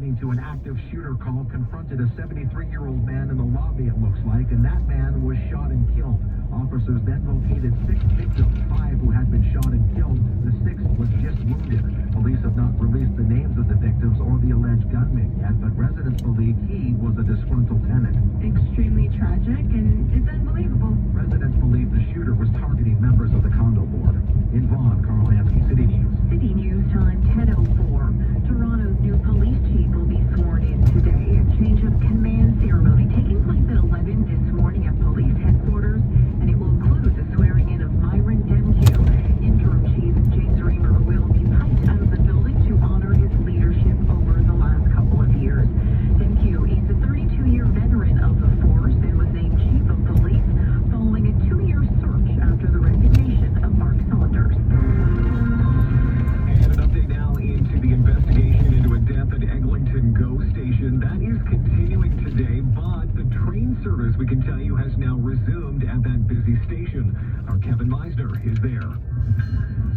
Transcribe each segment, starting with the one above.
responding to an active shooter call confronted a 73-year-old man in the lobby, it looks like, and that man was shot and killed. Officers then located 6 victims, 5 who had been shot and killed. The 6th was just wounded. Police have not released the names of the victims or the alleged gunman yet, but residents believe he was a disgruntled tenant. Extremely tragic, and it's unbelievable. Residents believe the shooter was targeting members of the condo board. In Vaughan, Carl Hansky, City News. City News time, 10:04. Toronto's new police chief will be sworn in today. A change of command ceremony taking place at 11 this morning at police headquarters, and it will include the swearing in of Myron Demkew. Interim Chief James Reamer will be piped out of the building to honor his leadership over the last couple of years. Demkew is a 32-year veteran of the force and was named chief of police following a 2-year search after the resignation of Mark Saunders. And an update now into the investigation into a death at Eglinton GO station. That is continuing today, but the train service, we can tell you, has now resumed at that busy station. Our Kevin Meisner is there.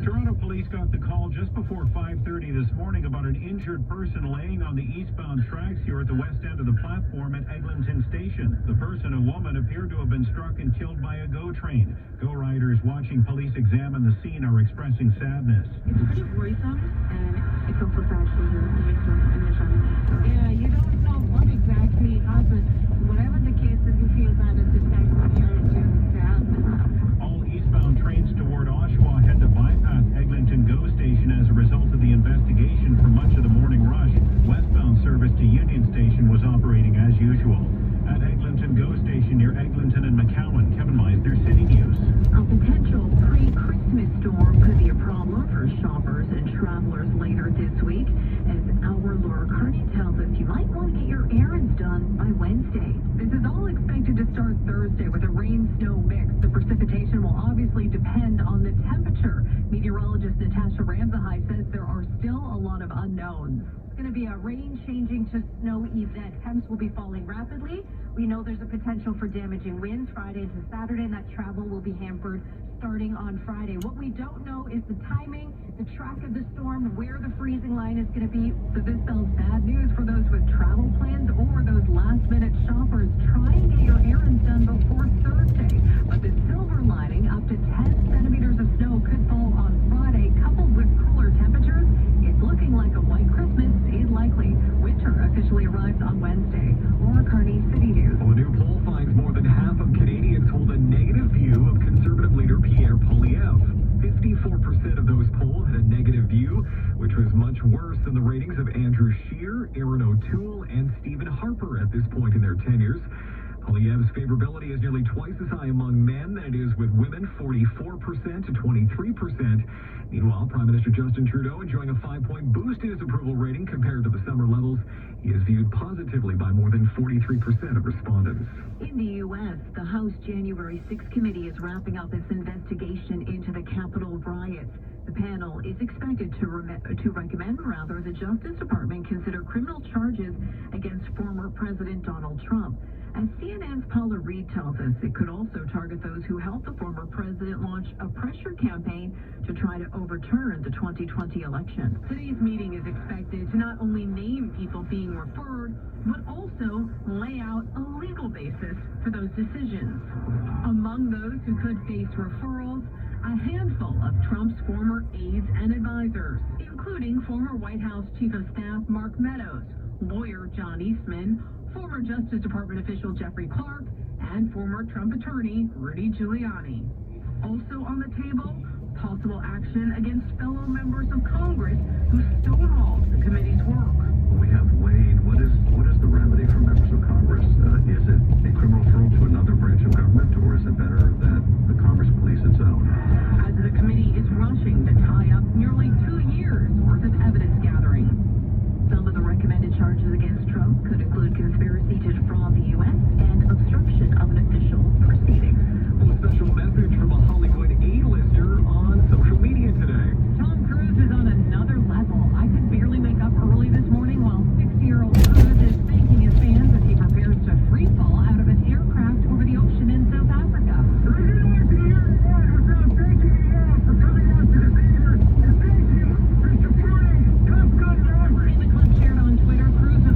Toronto police got the call just before 5:30 this morning about an injured person laying on the eastbound tracks here at the west end of the platform at Eglinton Station. The person, a woman, appeared to have been struck and killed by a GO train. GO riders watching police examine the scene are expressing sadness. It's pretty worrisome, and it's also sad to hear the victim and the family. Yeah, you don't know what exactly happened. Whatever the case is, you feel that it's necessary to happen. All eastbound trains toward Oshawa had to bypass Eglinton GO station as a result of the investigation for much of the morning rush. Westbound service to Union Station was operating as usual. At Eglinton GO station near Eglinton and McCowan, Kevin Meisner, City News. A potential pre-Christmas storm could be a problem for shoppers and travelers later this week. As our Laura Kearney tells us, you might want to get your errands done by Wednesday. This is all expected to start Thursday with a rain-snow mix. The precipitation will obviously depend on the temperature. Meteorologist Natasha Ramsahai says there are still a lot of unknowns. It's going to be a rain changing to snow event. Temps will be falling rapidly. We know there's a potential for damaging winds Friday into Saturday, and that travel will be hampered starting on Friday. What we don't know is the timing, the track of the storm, where the freezing line is going to be. So this spells bad news for those with travel plans or those last-minute shoppers. Try and get your errands done before Thursday. But the silver lining, up to 10 centimeters of snow could fall on Friday, coupled with cooler temperatures. It's looking like a white Christmas is likely. Winter officially arrives on Wednesday. Laura Kearney, City News. Well, a new poll finds more than half of Canadians hold a negative view of Conservative leader Pierre Poilievre. 54% of those polled had a negative view, which was much worse than the ratings of Andrew Scheer, Aaron O'Toole, and Stephen Harper at this point in their tenures. Poilievre's favorability is nearly twice as high among men than it is with women, 44% to 23%. Meanwhile, Prime Minister Justin Trudeau enjoying a 5-point boost in his approval rating compared to the summer levels. He is viewed positively by more than 43% of respondents. In the U.S., the House January 6 committee is wrapping up its investigation into the Capitol riots. The panel is expected to recommend the Justice Department consider criminal charges against former President Donald Trump. As CNN's Paula Reed tells us, it could also target those who helped the former president launch a pressure campaign to try to overturn the 2020 election. Today's meeting is expected to not only name people being referred, but also lay out a legal basis for those decisions. Among those who could face referrals, a handful of Trump's former aides and advisors, including former White House Chief of Staff Mark Meadows, lawyer John Eastman, former Justice Department official Jeffrey Clark, and former Trump attorney Rudy Giuliani. Also on the table, possible action against fellow members of Congress who stonewalled the committee's work. We have Wade. What is the remedy for members of Congress? Is it a criminal referral to another branch of government, or is it better that the Congress police its own? As the committee is rushing to tie up nearly 2 years worth of evidence gathering. Some of the recommended charges against Trump could include conspiracy to defraud the U.S. and obstruction of an official proceeding. Well, a special message from a Hollywood A-lister on social media today. Tom Cruise is on another level. I could barely wake up early this morning while 60-year-old Cruise is thanking his fans as he prepares to free fall out of an aircraft over the ocean in South Africa. In the clip shared on Twitter, Cruise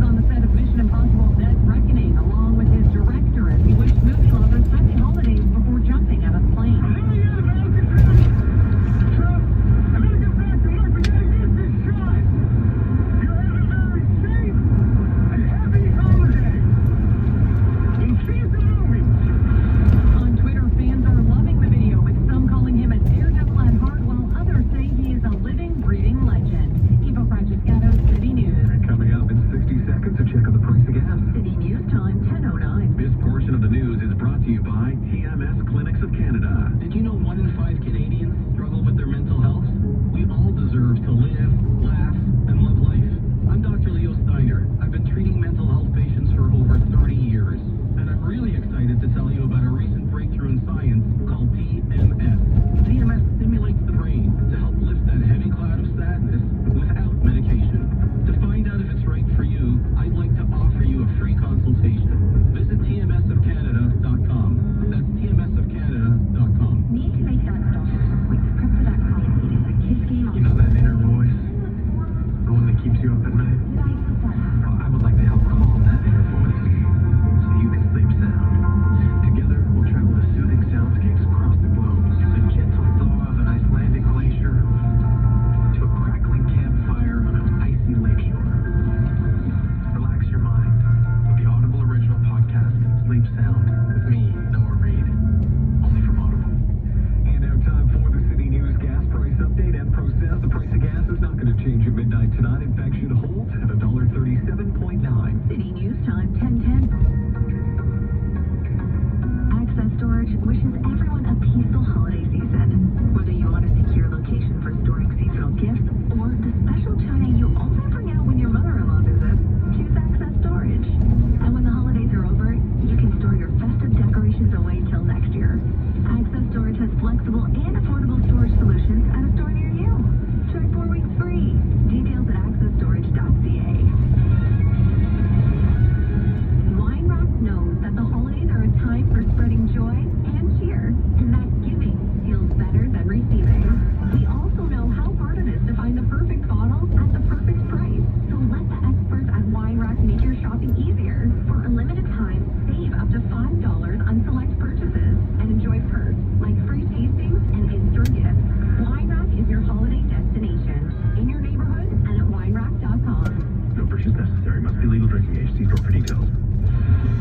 Must be legal drinking age. See store for details.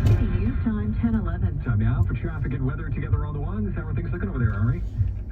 City News Time 10:11. Time now for traffic and weather together on the ones. How are things looking over there, Ari?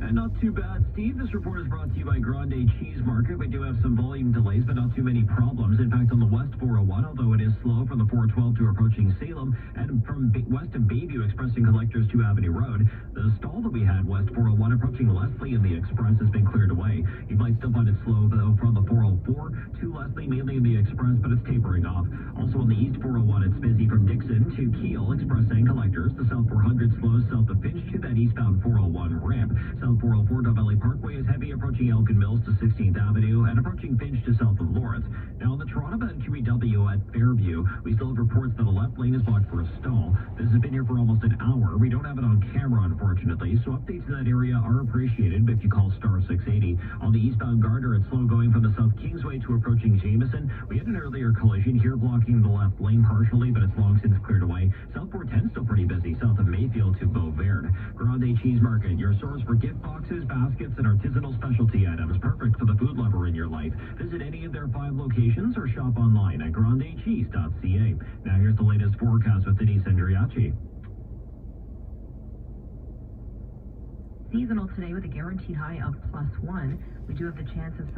And not too bad, Steve. This report is brought to you by Grande Cheese Market. We do have some volume delays, but not too many problems. In fact, on the West 401, although it is slow from the 412 to approaching Salem, and from west of Bayview expressing collectors to Avenue Road, the stall that we had west 401 approaching Leslie in the Express has been cleared away. You might still find it slow, though, from the 404 to Leslie, mainly in the Express, but it's tapering off. Also on the East 401, it's busy from Dixon to Kiel, Express and collectors. The South 400 slows south of Finch to that eastbound 401 ramp. South 404 to Valley Parkway is heavy, approaching Elgin Mills to 16th Avenue and approaching Finch to south of Lawrence. Now on the Toronto-bound QEW at Fairview, we still have reports that a left lane is blocked for a stall. This has been here for almost an hour. We don't have it on camera, unfortunately, so updates in that area are appreciated if you call star 680. On the eastbound Gardner, it's slow going from the South Kingsway to approaching Jameson. We had an earlier collision here blocking the left lane partially, but it's long since cleared away. South 410 still pretty busy south of Mayfield to Beauverde. Grande Cheese Market, your source for gift boxes, baskets, and artisanal specialty items, perfect for the food lover in your life. Visit any of their 5 locations or shop online at grandecheese.ca. Now here's the latest forecast with Denise Andriachi. Seasonal today with a guaranteed high of +1. We do have the chance of some